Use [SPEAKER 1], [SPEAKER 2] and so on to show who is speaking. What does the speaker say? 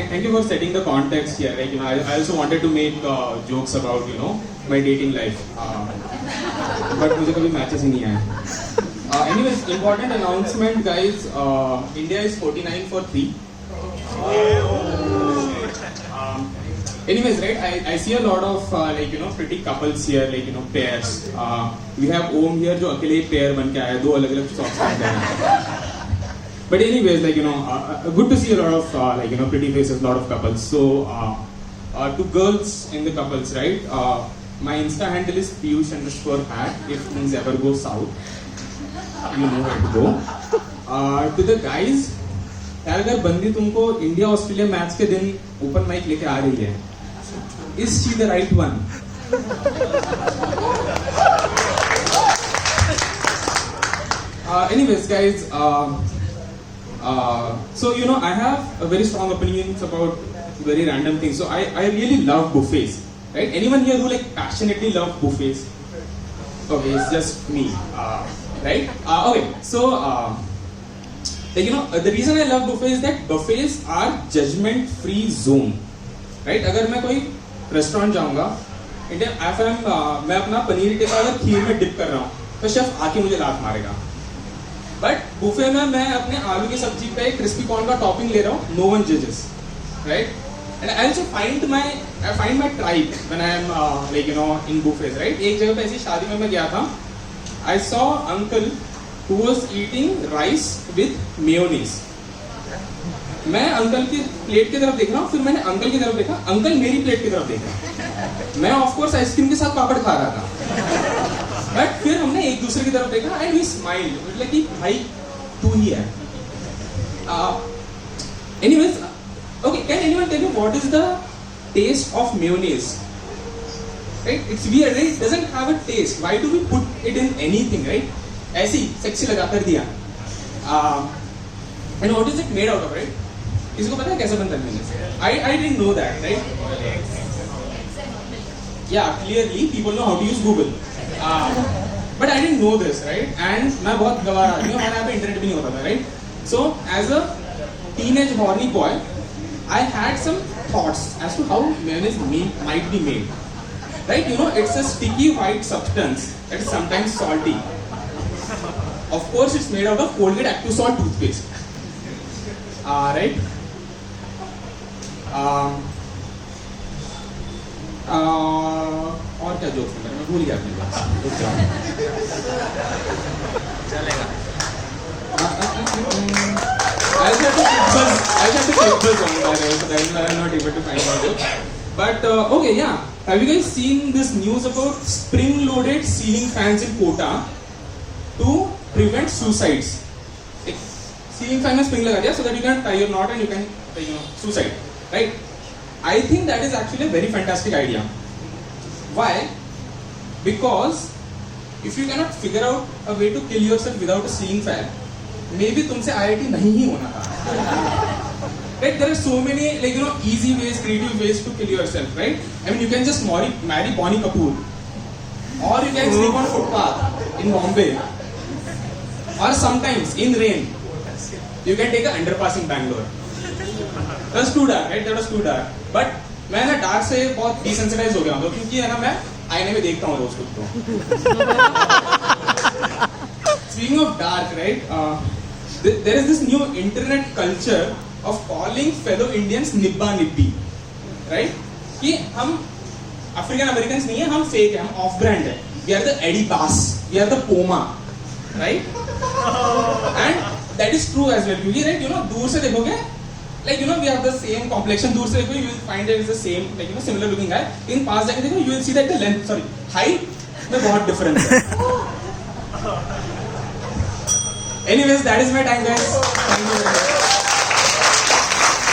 [SPEAKER 1] thank you for setting the context here. Like, I also wanted to make jokes about, my dating life. But मुझे कभी matches ही नहीं आए. Anyways, important announcement, guys. India is 49 for 3. Anyways, right? I see a lot of pretty couples here, pairs. We have Om here, जो अकेले pair बन के आया, 2 अलग-अलग socks पहन के आया. But anyways, good to see a lot of pretty faces, lot of couples. So to girls in the couples, right? My Insta handle is Piyush_hat. If things ever go south, you know where to go. To the guys, यार अगर बंदी तुमको India Australia match के दिन open mic लेके आ रही है, is she the right one? Anyways, guys. So I have a very strong opinions about very random things. So I really love buffets, right? Anyone here who passionately love buffets? Okay, it's just me, right? Okay, so the reason I love buffets is that buffets are judgment-free zone, right? अगर मैं कोई restaurant जाऊँगा, मैं अपना पनीर टिक्का अगर खीर में dip कर रहा हूँ, तो शेफ आके मुझे लात मारेगा. बट बुफे में मैं अपने आलू की सब्जी पे क्रिस्पी कॉर्न का टॉपिंग ले रहा हूँ. नो वन जजेस, right? And I also find my tribe when I am in buffets, right? एक जगह पे ऐसी शादी में मैं गया था. I saw uncle who was eating rice with mayonnaise. मैं अंकल की प्लेट की तरफ देख रहा हूँ, फिर मैंने अंकल की तरफ देखा, अंकल मेरी प्लेट की तरफ देख रहा. मैं ऑफ कोर्स आइसक्रीम के साथ पापड़ खा रहा था. बट फिर हमने एक दूसरे की तरफ देखा एंड वी स्माइल्ड, मतलब कि भाई तू ही है. Anyways, okay, can anyone tell me what is the taste of mayonnaise? Right, it's weird, right? It doesn't have a taste. Why do we put it in anything, right? ऐसी sexy लगा कर दिया. And what is it made out of, right? किसी को पता है कैसे बनता है mayonnaise? I didn't know that, right? या clearly people know how to use Google. But I didn't know this, right? And मैं बहुत गवार आदमी हूँ, हमारे यहाँ पे इंटरनेट भी नहीं होता था, right? So as a teenage horny boy, I had some thoughts as to how mayonnaise might be made, right? It's a sticky white substance that is sometimes salty. Of course, it's made out of Colgate Active Salt toothpaste, right? और क्या jokes है? मैं भूल गया अपनी बात. चलेगा. I just have to click buzz on that, so that I'm not able to find out. But okay, yeah. Have you guys seen this news about spring-loaded ceiling fans in Kota to prevent suicides? Ceiling fan में spring लगा दिया so that you can tie your knot and you can suicide, right? I think that is actually a very fantastic idea. Why? Because if you cannot figure out a way to kill yourself without a ceiling fan, maybe तुमसे IIT नहीं ही होना था. Right? There are so many easy ways, creative ways to kill yourself, right? I mean, you can just marry Bonnie Kapoor, or you can sleep on footpath in Bombay, or sometimes in rain you can take an underpass in Bangalore. That was too dark, right? That was too dark. But मैं ना dark से बहुत desensitized हो गया हूँ, क्योंकि है ना मैं आईने में देखता हूँ रोज खुद को. Speaking of dark, right? There is this new internet culture of calling fellow Indians nibba nibbi, right? कि हम African Americans नहीं है, हम fake है, हम off brand है. We are the Eddie Bass, we are the Poma, right? And that is true as well. क्योंकि right, दूर से देखोगे, we have the same complexion. दूर से देखो, you will find that it's the same, similar looking guy. In पास जाके देखो, you will see that the length, height में बहुत difference है. Anyways, that is my time, guys. Thank you very much.